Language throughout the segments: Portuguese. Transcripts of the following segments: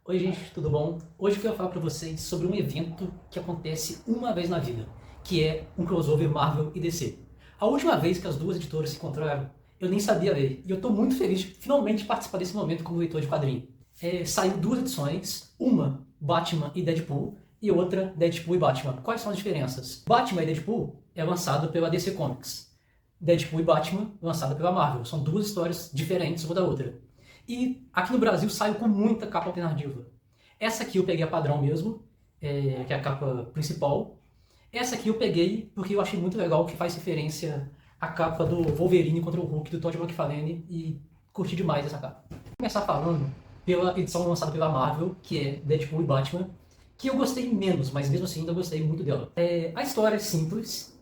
Oi gente, tudo bom? Hoje eu quero falar para vocês sobre um evento que acontece uma vez na vida, que é um crossover Marvel e DC. A última vez que as duas editoras se encontraram, eu nem sabia ler, e eu estou muito feliz de finalmente participar desse momento como leitor de quadrinho. Saiu duas edições, uma Batman e Deadpool, e outra Deadpool e Batman. Quais são as diferenças? Batman e Deadpool é lançado pela DC Comics. Deadpool e Batman, lançado pela Marvel. São duas histórias diferentes uma da outra. E aqui no Brasil saiu com muita capa alternativa. Essa aqui eu peguei a padrão mesmo, que é a capa principal. Essa aqui eu peguei porque eu achei muito legal, que faz referência à capa do Wolverine contra o Hulk do Todd McFarlane e curti demais essa capa. Vou começar falando pela edição lançada pela Marvel, que é Deadpool e Batman, que eu gostei menos, mas mesmo assim ainda gostei muito dela. A história é simples,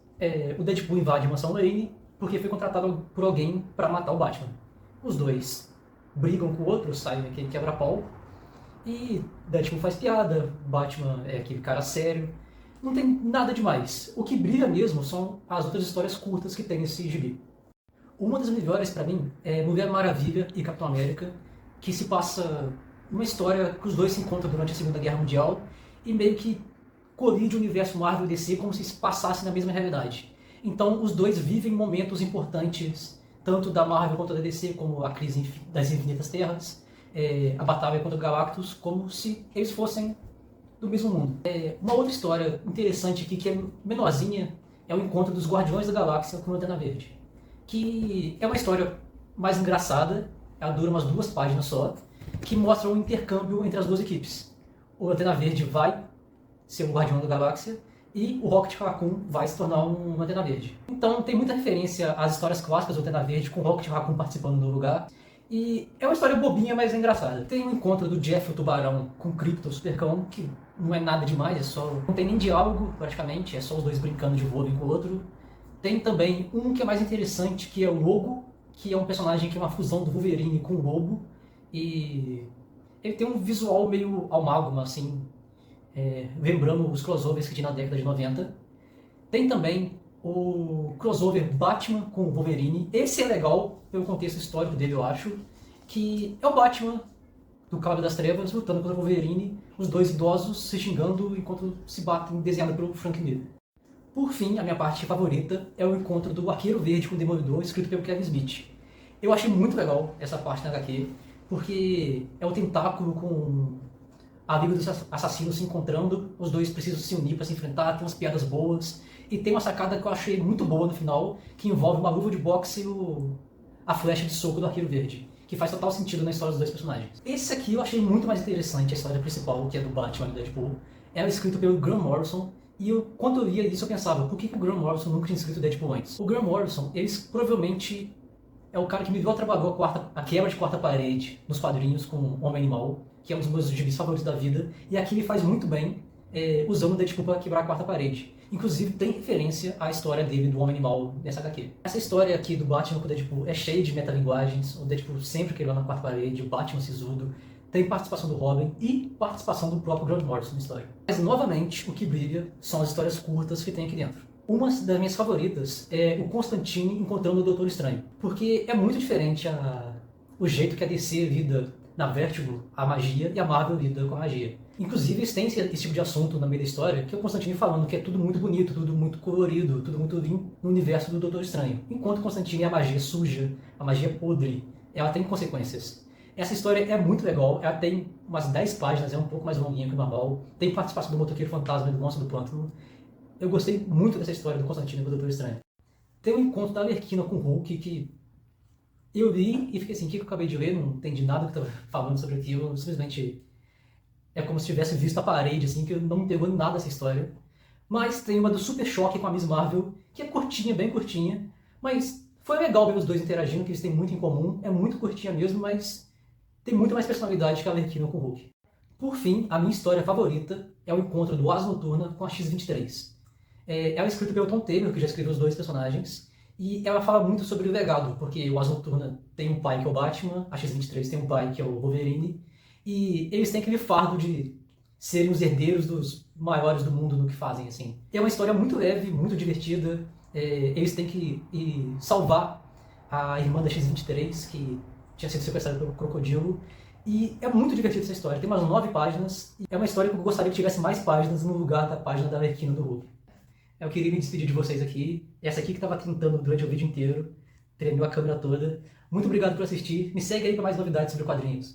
o Deadpool invade a mansão Wayne porque foi contratado por alguém para matar o Batman. Os dois brigam com o outro, sai aquele quebra-pau, e Deadpool faz piada, Batman é aquele cara sério, não tem nada demais. O que brilha mesmo são as outras histórias curtas que tem nesse gibi. Uma das melhores para mim é Mulher Maravilha e Capitão América, que se passa uma história que os dois se encontram durante a Segunda Guerra Mundial e meio que colide o universo Marvel e DC como se passasse na mesma realidade. Então os dois vivem momentos importantes, tanto da Marvel quanto da DC, como a crise das Infinitas Terras, a batalha contra o Galactus, como se eles fossem do mesmo mundo. Uma outra história interessante aqui, que é menorzinha, é o encontro dos Guardiões da Galáxia com o Lanterna Verde, que é uma história mais engraçada, ela dura umas 2 páginas só, que mostra um intercâmbio entre as duas equipes. O Lanterna Verde vai ser um Guardião da Galáxia e o Rocket Raccoon vai se tornar um Lanterna Verde. Então tem muita referência às histórias clássicas do Lanterna Verde, com o Rocket Raccoon participando do lugar. E é uma história bobinha, mas é engraçada. Tem um encontro do Jeff o Tubarão com o Krypto, o Supercão, que não é nada demais, é só... não tem nem diálogo, praticamente, é só os dois brincando de vôlei um com o outro. Tem também um que é mais interessante, que é o Lobo, que é um personagem que é uma fusão do Wolverine com o Lobo. E ele tem um visual meio amálgama, assim, lembrando os crossovers que tinha na década de 90. Tem também o crossover Batman com o Wolverine. Esse é legal pelo contexto histórico dele, eu acho, que é o Batman do Cavaleiro das Trevas lutando contra o Wolverine, os dois idosos se xingando enquanto se batem, desenhado pelo Frank Miller. Por fim, a minha parte favorita é o encontro do Arqueiro Verde com o Demolidor, escrito pelo Kevin Smith. Eu achei muito legal essa parte na HQ, porque é o tentáculo com a Liga dos Assassinos se encontrando, os dois precisam se unir para se enfrentar, tem umas piadas boas, e tem uma sacada que eu achei muito boa no final, que envolve uma luva de boxe e a flecha de soco do Arqueiro Verde, que faz total sentido na história dos dois personagens. Esse aqui eu achei muito mais interessante, a história principal, que é do Batman e do Deadpool. Ela é escrita pelo Grant Morrison, e quando eu lia isso eu pensava, por que o Grant Morrison nunca tinha escrito Deadpool antes? O Grant Morrison, ele provavelmente é o cara que melhor trabalhou a quebra de quarta parede nos quadrinhos com Homem-Animal, que é um dos meus gibis favoritos da vida, e aqui ele faz muito bem, usando o Deadpool para quebrar a quarta parede. Inclusive tem referência à história dele do Homem-Animal nessa HQ. Essa história aqui do Batman com o Deadpool é cheia de metalinguagens, o Deadpool sempre quebrando a quarta parede, o Batman sisudo, tem participação do Robin e participação do próprio Grant Morrison na história. Mas novamente o que brilha são as histórias curtas que tem aqui dentro. Uma das minhas favoritas é o Constantine encontrando o Doutor Estranho, porque é muito diferente o jeito que a DC lida na Vertigo a magia e a Marvel lida com a magia. Inclusive eles têm esse tipo de assunto no meio da história, que é o Constantine falando que é tudo muito bonito, tudo muito colorido, tudo muito lindo no universo do Doutor Estranho. Enquanto Constantine é a magia suja, a magia podre, ela tem consequências. Essa história é muito legal, ela tem umas 10 páginas, é um pouco mais longuinha que o normal, tem participação do Motoqueiro Fantasma e do Monstro do Pântano. Eu gostei muito dessa história do Constantine com o Doutor Estranho. Tem um encontro da Arlequina com o Hulk que eu li e fiquei assim, o que eu acabei de ler? Não entendi nada que eu estava falando sobre aquilo, simplesmente é como se tivesse visto a parede, assim, que eu não me pegou em nada essa história. Mas tem uma do Super Choque com a Miss Marvel, que é curtinha, bem curtinha, mas foi legal ver os dois interagindo, que eles têm muito em comum, é muito curtinha mesmo, mas tem muito mais personalidade que a Arlequina com o Hulk. Por fim, a minha história favorita é o encontro do Asa Noturna com a X-23. Ela é escrita pelo Tom Taylor, que já escreveu os dois personagens, e ela fala muito sobre o legado, porque o Asa Noturna tem um pai que é o Batman, a X-23 tem um pai que é o Wolverine, e eles têm aquele fardo de serem os herdeiros dos maiores do mundo no que fazem, assim. É uma história muito leve, muito divertida, eles têm que ir salvar a irmã da X-23, que tinha sido sequestrada pelo Crocodilo, E é muito divertida essa história, tem umas 9 páginas, e é uma história que eu gostaria que tivesse mais páginas no lugar da página da Arlequina do Hulk. Eu queria me despedir de vocês aqui, essa aqui que estava tentando durante o vídeo inteiro, tremeu a câmera toda. Muito obrigado por assistir, me segue aí para mais novidades sobre quadrinhos.